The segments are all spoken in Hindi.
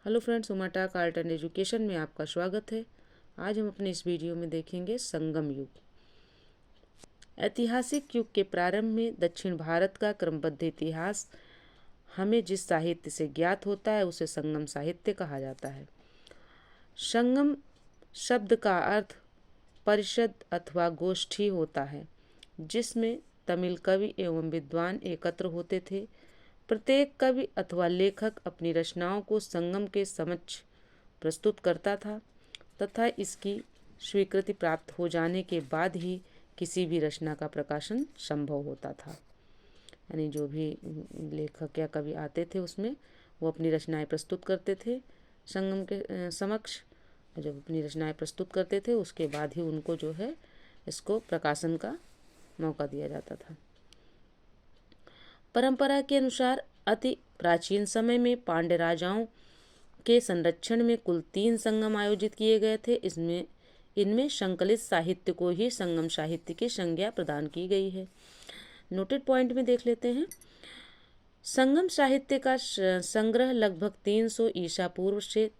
Hello friends, Uma talk art and education में आपका स्वागत है। आज हम अपने इस वीडियो में देखेंगे संगम युग। ऐतिहासिक युग के प्रारंभ में दक्षिण भारत का क्रमबद्ध इतिहास हमें जिस साहित्य से ज्ञात होता है उसे संगम साहित्य कहा जाता है। संगम शब्द का अर्थ परिषद अथवा गोष्ठी होता है, जिसमें तमिल कवि एवं विद्वान एकत्र होते थे। प्रत्येक कवि अथवा लेखक अपनी रचनाओं को संगम के समक्ष प्रस्तुत करता था तथा इसकी स्वीकृति प्राप्त हो जाने के बाद ही किसी भी रचना का प्रकाशन संभव होता था। यानी जो भी लेखक या कवि आते थे उसमें वो अपनी रचनाएं प्रस्तुत करते थे संगम के समक्ष। जब अपनी रचनाएं प्रस्तुत करते थे उसके बाद ही उनको जो है इसको प्रकाशन का मौका दिया जाता था। परंपरा के अनुसार अति प्राचीन समय में पांड्य राजाओं के संरक्षण में कुल 3 संगम आयोजित किए गए थे। इनमें संकलित साहित्य को ही संगम साहित्य की संज्ञा प्रदान की गई है। नोटेड पॉइंट में देख लेते हैं। संगम साहित्य का संग्रह लगभग 300 ईसा पूर्व से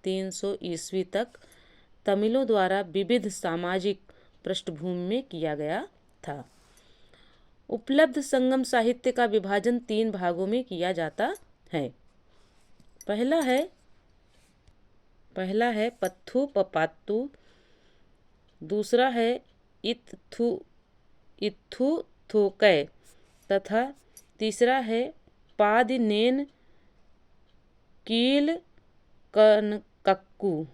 300 ईस्वी तक तमिलों द्वारा विविध सामाजिक पृष्ठभूमि में किया गया था। उपलब्ध संगम साहित्य का विभाजन 3 भागों में किया जाता है। पहला है पत्थु पपात्तु, दूसरा है इत्थु थोकै तथा तीसरा है पादिनेन कील कनकक्कू।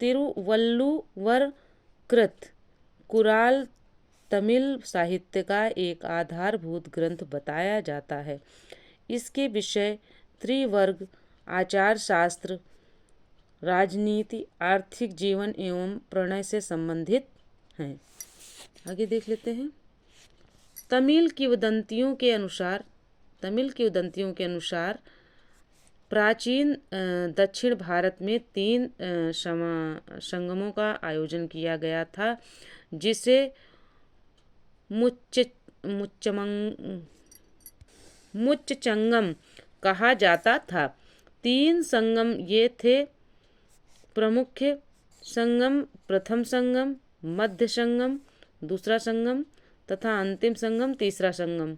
तिरुवल्लुवर कृत कुराल तमिल साहित्य का एक आधारभूत ग्रंथ बताया जाता है। इसके विषय त्रिवर्ग, आचार शास्त्र, राजनीति, आर्थिक जीवन एवं प्रणय से संबंधित हैं। आगे देख लेते हैं। तमिल किंवदंतियों के अनुसार प्राचीन दक्षिण भारत में 3 संगमों का आयोजन किया गया था, जिसे मुच्चचंगम कहा जाता था। 3 संगम ये थे: प्रमुख संगम, प्रथम संगम, मध्य संगम, दूसरा संगम तथा अंतिम संगम, तीसरा संगम।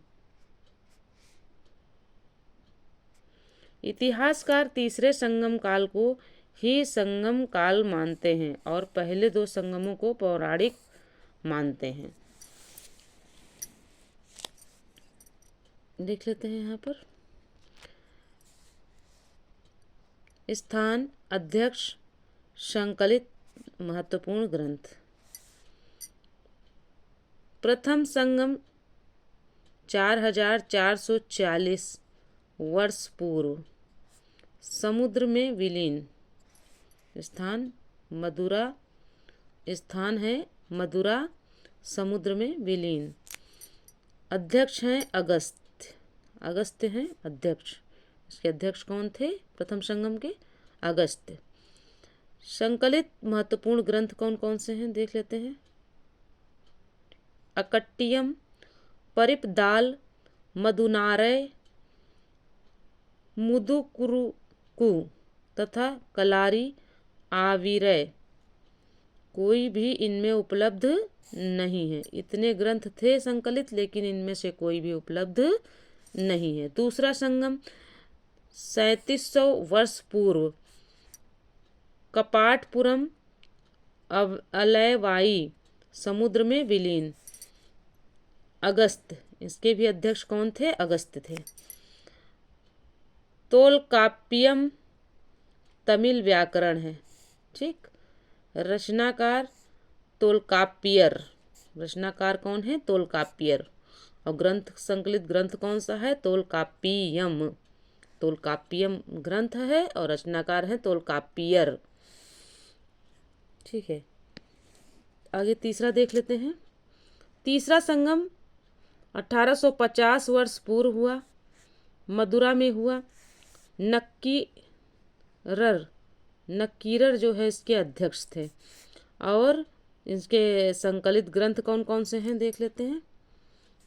इतिहासकार तीसरे संगम काल को ही संगम काल मानते हैं और पहले 2 संगमों को पौराणिक मानते हैं। देख लेते हैं यहाँ पर स्थान, अध्यक्ष, संकलित महत्वपूर्ण ग्रंथ। प्रथम संगम 4440 वर्ष पूर्व समुद्र में विलीन। स्थान मदुरा, समुद्र में विलीन। अध्यक्ष हैं अगस्त्य हैं अध्यक्ष। इसके अध्यक्ष कौन थे प्रथम संगम के? अगस्त्य। संकलित महत्वपूर्ण ग्रंथ कौन कौन से हैं देख लेते हैं। अकट्टियम, परिपदाल, मदुनारय, मुदुकुरुकु तथा कलारी आविरय। कोई भी इनमें उपलब्ध नहीं है। इतने ग्रंथ थे संकलित, लेकिन इनमें से कोई भी उपलब्ध नहीं है। दूसरा संगम 3700 वर्ष पूर्व कपाटपुरम अलैवाई, समुद्र में विलीन। अगस्त्य, इसके भी अध्यक्ष कौन थे? अगस्त्य थे। तोलकाप्पियम तमिल व्याकरण है, ठीक। रचनाकार तोलकाप्पियर। रचनाकार कौन है? तोलकाप्पियर। और ग्रंथ, संकलित ग्रंथ कौन सा है? तोलकाप्पियम। तोलकाप्पियम ग्रंथ है और रचनाकार है तोलकाप्पियर, ठीक है। आगे तीसरा देख लेते हैं। तीसरा संगम 1850 वर्ष पूर्व हुआ, मदुरा में हुआ। नक्कीरर जो है इसके अध्यक्ष थे। और इसके संकलित ग्रंथ कौन कौन से हैं देख लेते हैं।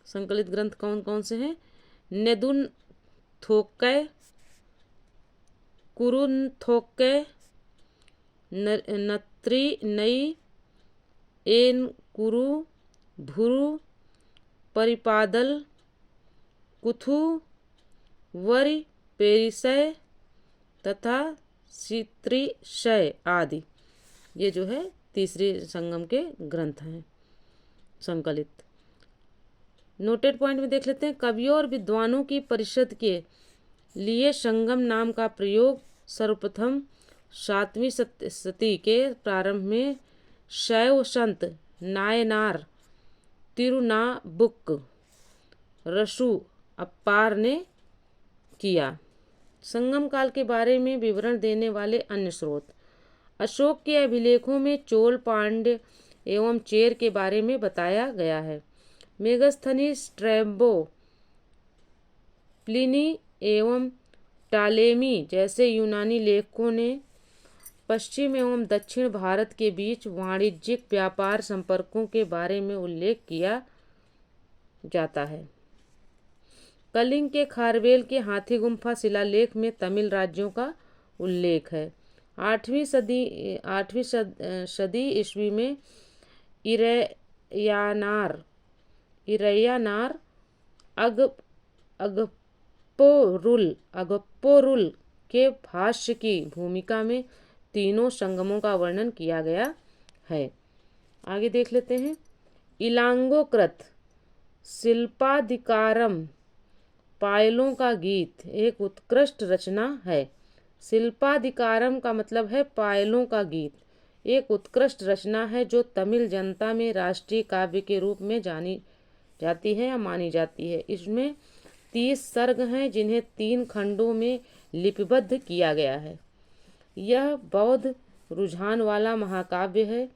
संकलित ग्रंथ कौन कौन से हैं। थोक्कै, कुरुथोक्कै, नत्री नई, एन कुरु, भुरु, परिपादल, कुथु, वरि, पेरिसय तथा सित्रिशय आदि। ये जो है तीसरे संगम के ग्रंथ हैं संकलित। नोटेड पॉइंट में देख लेते हैं। कवियों और विद्वानों की परिषद के लिए संगम नाम का प्रयोग सर्वप्रथम 7वीं सदी के प्रारंभ में शैव संत नायनार तिरुनाबुक रसु अप्पार ने किया। संगम काल के बारे में विवरण देने वाले अन्य स्रोत। अशोक के अभिलेखों में चोल, पांड्य एवं चेर के बारे में बताया गया है। मेगस्थनीज, स्ट्रैबो, प्लिनी एवं टालेमी जैसे यूनानी लेखकों ने पश्चिम एवं दक्षिण भारत के बीच वाणिज्यिक व्यापार संपर्कों के बारे में उल्लेख किया जाता है। कलिंग के खारवेल के हाथी गुम्फा शिलालेख में तमिल राज्यों का उल्लेख है। 8वीं सदी ईस्वी में इरैयानार अगप्पोरुल के भाष्य की भूमिका में तीनों संगमों का वर्णन किया गया है। आगे देख लेते हैं। इलांगोकृत शिल्पाधिकारम पायलों का गीत एक उत्कृष्ट रचना है। शिल्पाधिकारम का मतलब है पायलों का गीत। एक उत्कृष्ट रचना है जो तमिल जनता में राष्ट्रीय काव्य के रूप में जानी जाती है या मानी जाती है। इसमें 30 सर्ग हैं जिन्हें 3 खंडों में लिपिबद्ध किया गया है। यह बौद्ध रुझान वाला महाकाव्य है।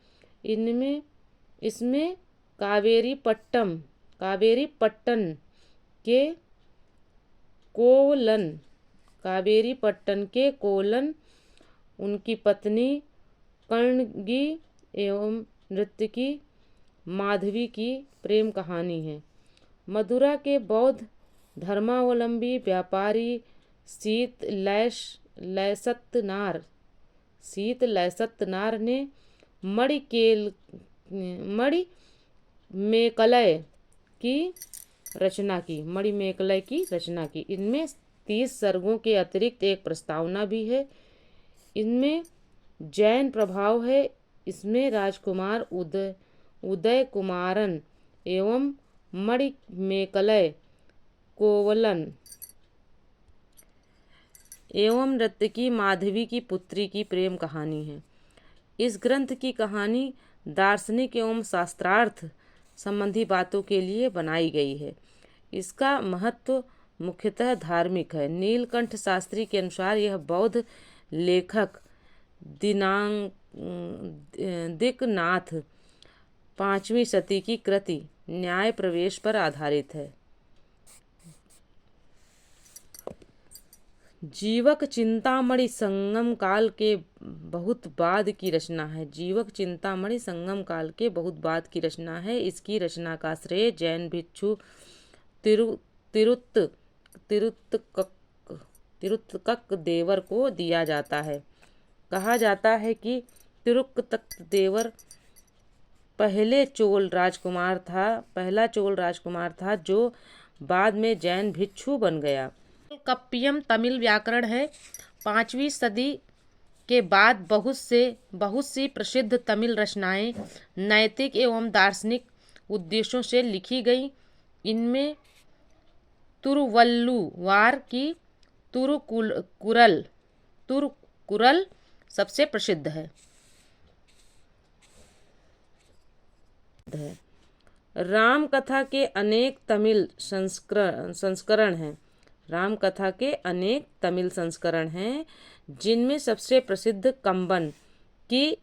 इसमें कावेरी पट्टन के कोलन, उनकी पत्नी कर्णगी एवं नर्तकी माधवी की प्रेम कहानी है। मदुरा के बौद्ध धर्मावलंबी व्यापारी शीत लैसत्तनार ने मणिमेकलय की रचना की। इनमें 30 सर्गों के अतिरिक्त एक प्रस्तावना भी है। इनमें जैन प्रभाव है। इसमें राजकुमार उदय कुमारन एवं मणिमेकलय कोवलन एवं नर्तकी माधवी की पुत्री की प्रेम कहानी है। इस ग्रंथ की कहानी दार्शनिक एवं शास्त्रार्थ संबंधी बातों के लिए बनाई गई है। इसका महत्व मुख्यतः धार्मिक है। नीलकंठ शास्त्री के अनुसार यह बौद्ध लेखक दिकनाथ 5वीं शती की कृति न्याय प्रवेश पर आधारित है। जीवक चिंतामणि संगम काल के बहुत बाद की रचना है। इसकी रचना का श्रेय जैन भिक्षु तिरुत्तक देवर को दिया जाता है। कहा जाता है कि तिरुत्तक देवर पहला चोल राजकुमार था जो बाद में जैन भिक्षु बन गया। कप्पियम तमिल व्याकरण है। 5वीं सदी के बाद बहुत सी प्रसिद्ध तमिल रचनाएं नैतिक एवं दार्शनिक उद्देश्यों से लिखी गई। इनमें तुरुवल्लुवार की तुरुकुरल सबसे प्रसिद्ध है। राम कथा के अनेक तमिल संस्करण हैं। जिनमें सबसे प्रसिद्ध कंबन की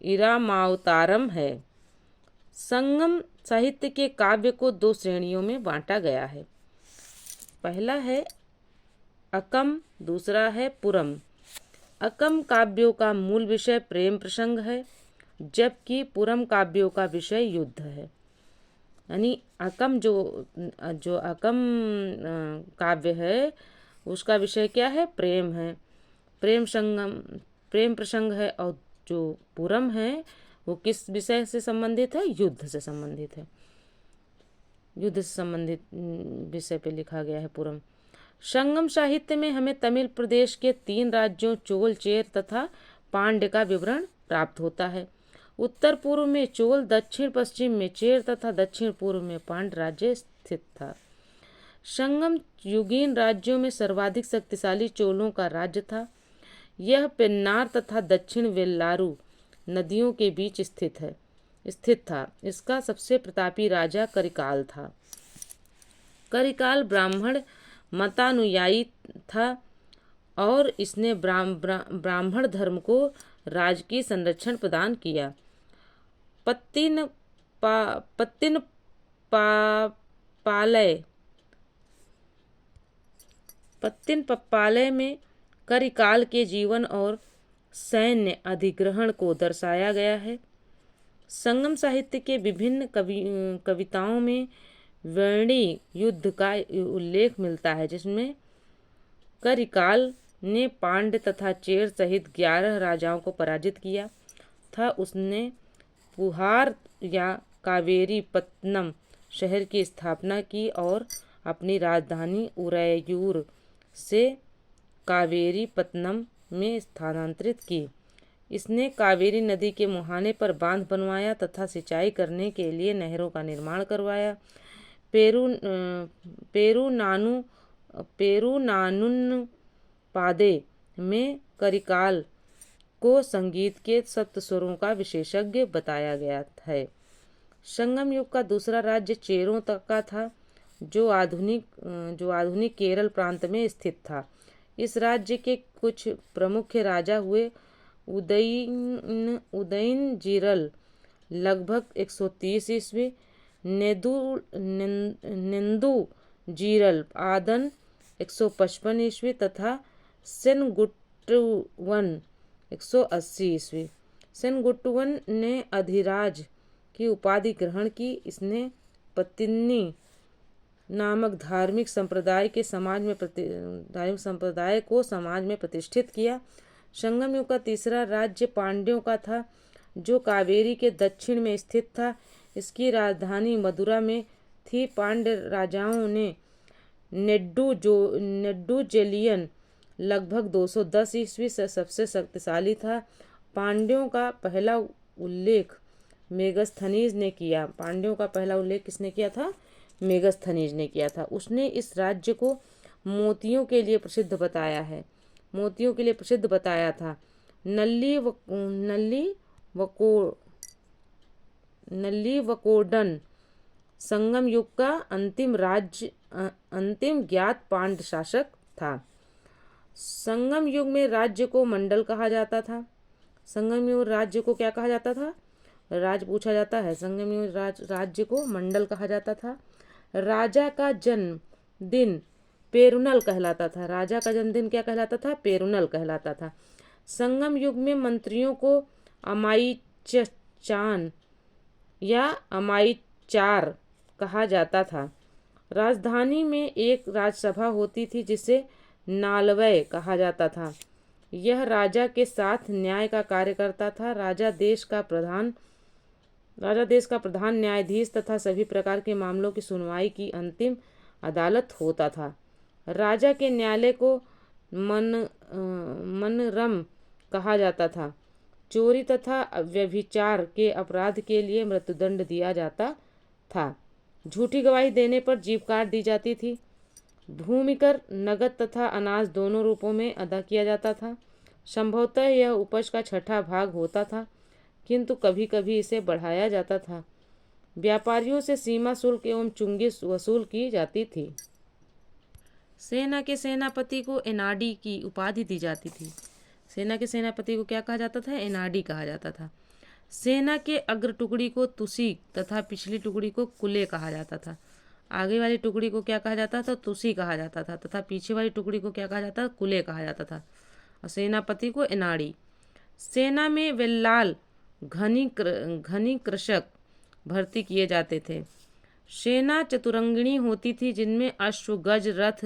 इरामावतारम है। संगम साहित्य के काव्य को 2 श्रेणियों में बांटा गया है। पहला है अकम, दूसरा है पुरम। अकम काव्यों का मूल विषय प्रेम प्रसंग है, जबकि पुरम काव्यों का विषय युद्ध है। यानी अकम जो जो अकम काव्य है उसका विषय क्या है? प्रेम है, प्रेम संगम, प्रेम प्रसंग है। और जो पूरम है वो किस विषय से संबंधित है? युद्ध से संबंधित है, युद्ध से संबंधित विषय पे लिखा गया है पूरम। संगम साहित्य में हमें तमिल प्रदेश के 3 राज्यों चोल, चेर तथा पांड्य का विवरण प्राप्त होता है। उत्तर पूर्व में चोल, दक्षिण पश्चिम में चेर तथा दक्षिण पूर्व में पांड्य राज्य स्थित था। संगम युगीन राज्यों में सर्वाधिक शक्तिशाली चोलों का राज्य था। यह पेन्नार तथा दक्षिण वेल्लारू नदियों के बीच स्थित था। इसका सबसे प्रतापी राजा करिकाल था। करिकाल ब्राह्मण मतानुयायी था और इसने ब्राह्मण धर्म को राजकीय संरक्षण प्रदान किया। पत्तिनपालय में करिकाल के जीवन और सैन्य अधिग्रहण को दर्शाया गया है। संगम साहित्य के विभिन्न कविताओं में वर्णी युद्ध का उल्लेख मिलता है, जिसमें करिकाल ने पांड्य तथा चेर सहित 11 राजाओं को पराजित किया था। उसने पुहार या कावेरी पत्तनम शहर की स्थापना की और अपनी राजधानी उरैयूर से कावेरी पत्तनम में स्थानांतरित की। इसने कावेरी नदी के मुहाने पर बांध बनवाया तथा सिंचाई करने के लिए नहरों का निर्माण करवाया। पेरुनानुपादे में करिकाल को संगीत के सप्तस्वरों का विशेषज्ञ बताया गया है। संगम युग का दूसरा राज्य चेरों तक का था, जो आधुनिक केरल प्रांत में स्थित था। इस राज्य के कुछ प्रमुख राजा हुए उदयनजीरल लगभग 130 ईस्वी, नेन्दुजीरल आदन 155 ईस्वी तथा सेनगुट्टवन 180 ईस्वी। सेनगुट्टवन ने अधिराज की उपाधि ग्रहण की। इसने पत्तिनी नामक धार्मिक संप्रदाय को समाज में प्रतिष्ठित किया। संगम युग का तीसरा राज्य पांड्यों का था, जो कावेरी के दक्षिण में स्थित था। इसकी राजधानी मदुरा में थी। पांड्य राजाओं ने नेड्डूजेलियन लगभग 210 ईस्वी से सबसे शक्तिशाली था। पांड्यों का पहला उल्लेख मेगस्थनीज ने किया। पांड्यों का पहला उल्लेख किसने किया था? मेगस्थनीज ने किया था। उसने इस राज्य को मोतियों के लिए प्रसिद्ध बताया था। नल्लीवकोडन संगम युग का अंतिम ज्ञात पांड्य शासक था। संगम युग में राज्य को मंडल कहा जाता था। संगम युग राज्य को क्या कहा जाता था? राज पूछा जाता है। संगम युग राज्य को मंडल कहा जाता था। राजा का जन्मदिन पेरुनल कहलाता था। राजा का जन्मदिन क्या कहलाता था? पेरुनल कहलाता था। संगम युग में मंत्रियों को अमाईचान या अमाईचार कहा जाता था। राजधानी में एक राजसभा होती थी जिसे नालवय कहा जाता था। यह राजा के साथ न्याय का कार्य करता था। राजा देश का प्रधान न्यायाधीश तथा सभी प्रकार के मामलों की सुनवाई की अंतिम अदालत होता था। राजा के न्यायालय को मनरम कहा जाता था। चोरी तथा व्यभिचार के अपराध के लिए मृत्युदंड दिया जाता था। झूठी गवाही देने पर जीभ काट दी जाती थी। भूमिकर नगद तथा अनाज दोनों रूपों में अदा किया जाता था। संभवतः यह उपज का 6ठा भाग होता था, किंतु कभी कभी इसे बढ़ाया जाता था। व्यापारियों से सीमा शुल्क एवं चुंगी वसूल की जाती थी। सेना के सेनापति को एनाडी की उपाधि दी जाती थी। सेना के सेनापति को क्या कहा जाता था? एनाडी कहा जाता था। सेना के अग्र टुकड़ी को तुसी तथा पिछली टुकड़ी को कुले कहा जाता था। आगे वाली टुकड़ी को क्या कहा जाता था? तुसी कहा जाता था तथा पीछे वाली टुकड़ी को क्या कहा जाता था? कुले कहा जाता था। और सेनापति को एनाडी। सेना में वेल्लाल घनी कृषक भर्ती किए जाते थे। सेना चतुरंगिणी होती थी, जिनमें अश्व, गज, रथ,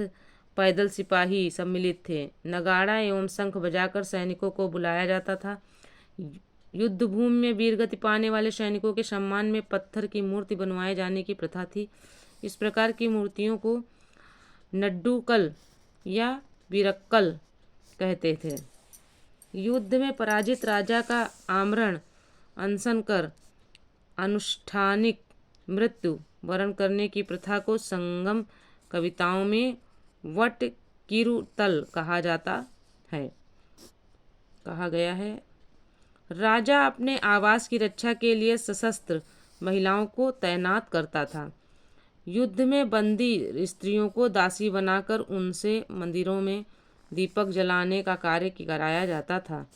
पैदल सिपाही सम्मिलित थे। नगाड़ा एवं शंख बजाकर सैनिकों को बुलाया जाता था। युद्ध भूमि में वीरगति पाने वाले सैनिकों के सम्मान में पत्थर की मूर्ति बनवाए जाने की प्रथा थी। इस प्रकार की मूर्तियों को नड्डूकल या वीरक्कल कहते थे। युद्ध में पराजित राजा का आमरण अनशन कर अनुष्ठानिक मृत्यु वरण करने की प्रथा को संगम कविताओं में वट किरुतल कहा गया है। राजा अपने आवास की रक्षा के लिए सशस्त्र महिलाओं को तैनात करता था। युद्ध में बंदी स्त्रियों को दासी बनाकर उनसे मंदिरों में दीपक जलाने का कार्य कराया जाता था।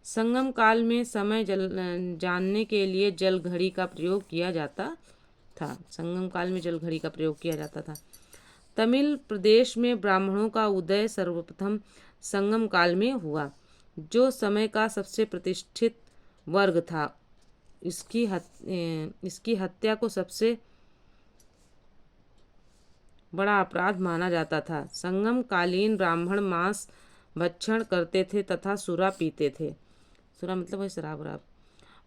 संगम काल में समय जानने के लिए जल घड़ी का प्रयोग किया जाता था। संगम काल में जल घड़ी का प्रयोग किया जाता था। तमिल प्रदेश में ब्राह्मणों का उदय सर्वप्रथम संगम काल में हुआ, जो समय का सबसे प्रतिष्ठित वर्ग था। इसकी हत्या को सबसे बड़ा अपराध माना जाता था। संगम कालीन ब्राह्मण मांस भक्षण करते थे तथा सुरा पीते थे। सुरा मतलब है शराब।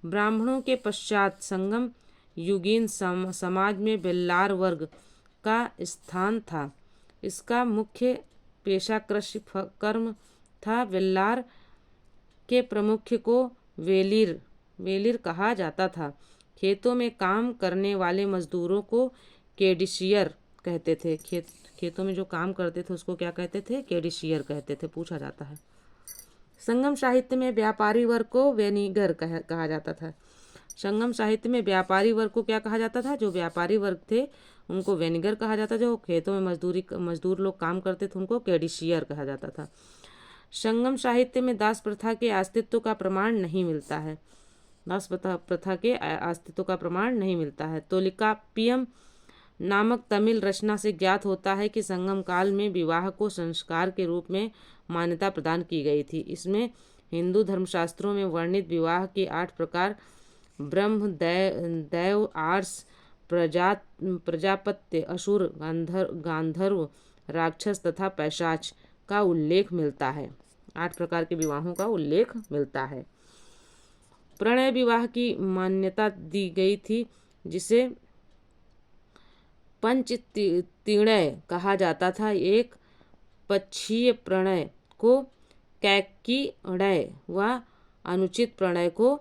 ब्राह्मणों के पश्चात संगम युगीन समाज में बेल्लार वर्ग का स्थान था। इसका मुख्य पेशा कृषि कर्म था। बेल्लार के प्रमुख को वेलिर कहा जाता था। खेतों में काम करने वाले मजदूरों को केडिशियर कहते थे। खेतों में जो काम करते थे उसको क्या कहते थे? केडिशियर कहते थे। पूछा जाता है। संगम साहित्य में व्यापारी वर्ग को वेनिगर कहा जाता था। संगम साहित्य में व्यापारी वर्ग को क्या कहा जाता था? जो व्यापारी वर्ग थे उनको वेनिगर कहा जाता था। जो खेतों में मजदूर लोग काम करते थे उनको केडिशियर कहा जाता था। संगम साहित्य में दास प्रथा के अस्तित्व का प्रमाण नहीं मिलता है। दास प्रथा के अस्तित्व का प्रमाण नहीं मिलता है। तोलिकाप्पियम नामक तमिल रचना से ज्ञात होता है कि संगम काल में विवाह को संस्कार के रूप में मान्यता प्रदान की गई थी। इसमें हिंदू धर्मशास्त्रों में वर्णित विवाह के 8 प्रकार ब्रह्म, दैव, आर्ष, प्रजापत्य, असुर, गांधर्व, राक्षस तथा पैशाच का उल्लेख मिलता है। 8 प्रकार के विवाहों का उल्लेख मिलता है। प्रणय विवाह की मान्यता दी गई थी, जिसे पंचतीणय कहा जाता था। एक पक्षीय प्रणय को कैक्कीणय व अनुचित प्रणय को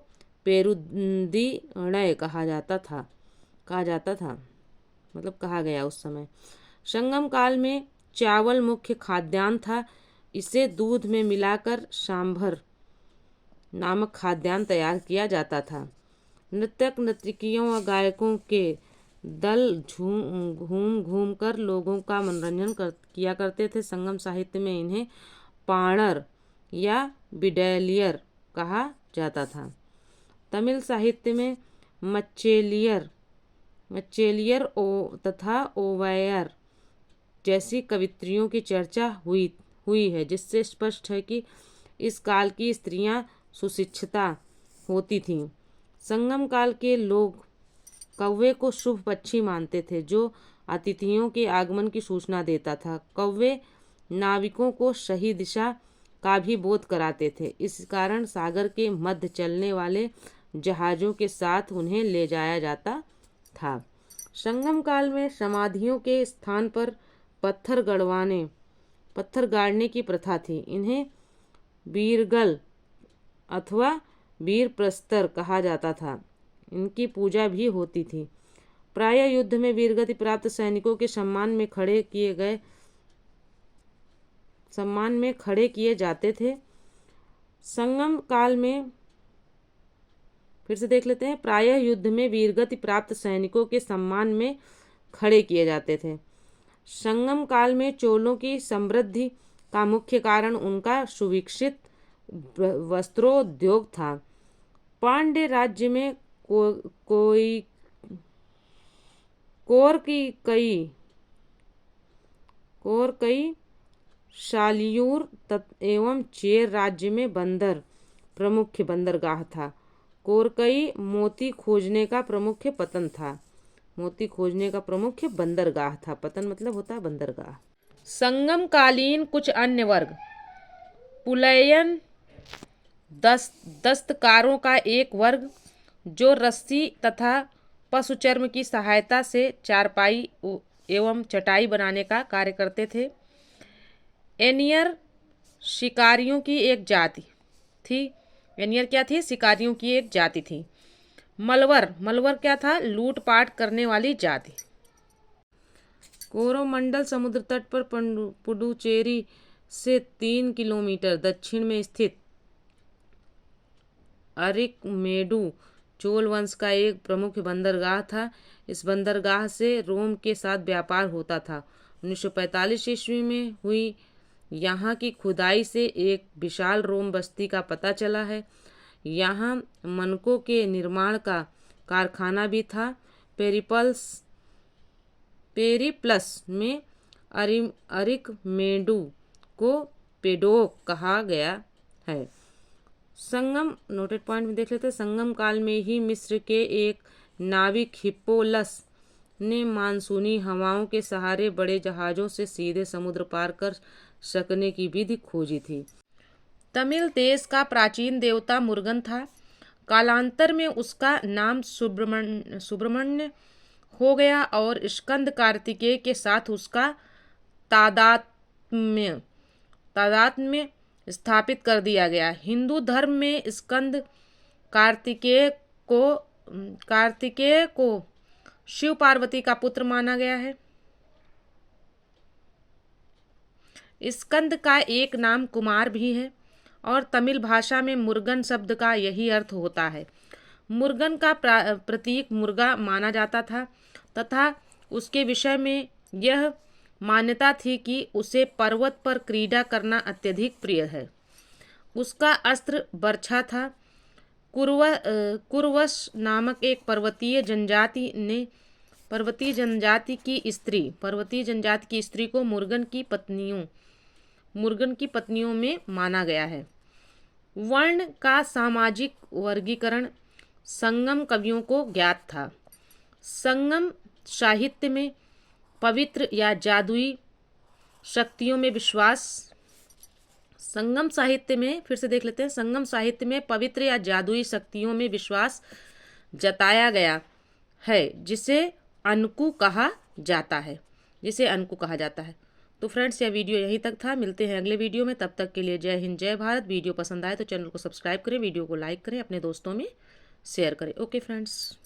पेरुंदीणय कहा जाता था मतलब कहा गया उस समय। संगम काल में चावल मुख्य खाद्यान्न था। इसे दूध में मिलाकर सांभर नामक खाद्यान्न तैयार किया जाता था। नृत्यक, नर्तकियों व गायकों के दल घूम कर लोगों का मनोरंजन किया करते थे। संगम साहित्य में इन्हें पाणर या बिडेलियर कहा जाता था। तमिल साहित्य में मच्चेलियर तथा ओवैयर जैसी कवित्रियों की चर्चा हुई है, जिससे स्पष्ट है कि इस काल की स्त्रियां सुशिक्षिता होती थीं। संगम काल के लोग कौवे को शुभ पक्षी मानते थे, जो अतिथियों के आगमन की सूचना देता था। कौवे नाविकों को सही दिशा का भी बोध कराते थे। इस कारण सागर के मध्य चलने वाले जहाज़ों के साथ उन्हें ले जाया जाता था। संगम काल में समाधियों के स्थान पर पत्थर गाड़ने की प्रथा थी। इन्हें वीरगल अथवा वीरप्रस्तर कहा जाता था। इनकी पूजा भी होती थी। प्रायः युद्ध में वीरगति प्राप्त सैनिकों के सम्मान में खड़े किए जाते थे। संगम काल में फिर से देख लेते हैं। प्रायः युद्ध में वीरगति प्राप्त सैनिकों के सम्मान में खड़े किए जाते थे। संगम काल में चोलों की समृद्धि का मुख्य कारण उनका सुविकसित वस्त्रोद्योग था। पांड्य राज्य में कोरकई, शालियूर एवं चेर राज्य में बंदर प्रमुख बंदरगाह था। कोरकई मोती खोजने का प्रमुख पतन था। मोती खोजने का प्रमुख बंदरगाह था। पतन मतलब होता है बंदरगाह। संगम कालीन कुछ अन्य वर्ग। पुलयन दस्तकारों का एक वर्ग जो रस्सी तथा पशु चर्म की सहायता से चारपाई एवं चटाई बनाने का कार्य करते थे। एनियर शिकारियों की एक जाति थी। एनियर क्या थी? शिकारियों की एक जाति थी। मलवर क्या था? लूटपाट करने वाली जाति। कोरोमंडल समुद्र तट पर पुडुचेरी से 3 किलोमीटर दक्षिण में स्थित अरिकमेडु चोल वंश का एक प्रमुख बंदरगाह था। इस बंदरगाह से रोम के साथ व्यापार होता था। 1945 ईस्वी में हुई यहाँ की खुदाई से एक विशाल रोम बस्ती का पता चला है। यहाँ मनकों के निर्माण का कारखाना भी था। पेरिप्लस में अरिकमेडु को पेडोक कहा गया है। संगम नोटेड पॉइंट में देख लेते हैं। संगम काल में ही मिस्र के एक नाविक हिप्पोलस ने मानसूनी हवाओं के सहारे बड़े जहाज़ों से सीधे समुद्र पार कर सकने की विधि खोजी थी। तमिल देश का प्राचीन देवता मुर्गन था। कालांतर में उसका नाम सुब्रमण्य हो गया और स्कंद कार्तिकेय के साथ उसका तादात्म्य स्थापित कर दिया गया। हिंदू धर्म में स्कंद कार्तिकेय को शिव पार्वती का पुत्र माना गया है। स्कंद का एक नाम कुमार भी है और तमिल भाषा में मुर्गन शब्द का यही अर्थ होता है। मुर्गन का प्रतीक मुर्गा माना जाता था तथा उसके विषय में यह मान्यता थी कि उसे पर्वत पर क्रीड़ा करना अत्यधिक प्रिय है। उसका अस्त्र बर्छा था। कुरवश नामक एक पर्वतीय जनजाति की स्त्री को मुर्गन की पत्नियों में माना गया है। वर्ण का सामाजिक वर्गीकरण संगम कवियों को ज्ञात था। संगम साहित्य में पवित्र या जादुई शक्तियों में विश्वास। संगम साहित्य में फिर से देख लेते हैं। संगम साहित्य में पवित्र या जादुई शक्तियों में विश्वास जताया गया है जिसे अनकु कहा जाता है। तो फ्रेंड्स यह वीडियो यहीं तक था। मिलते हैं अगले वीडियो में। तब तक के लिए जय हिंद जय भारत। वीडियो पसंद आए तो चैनल को सब्सक्राइब करें, वीडियो को लाइक करें, अपने दोस्तों में शेयर करें। Okay friends.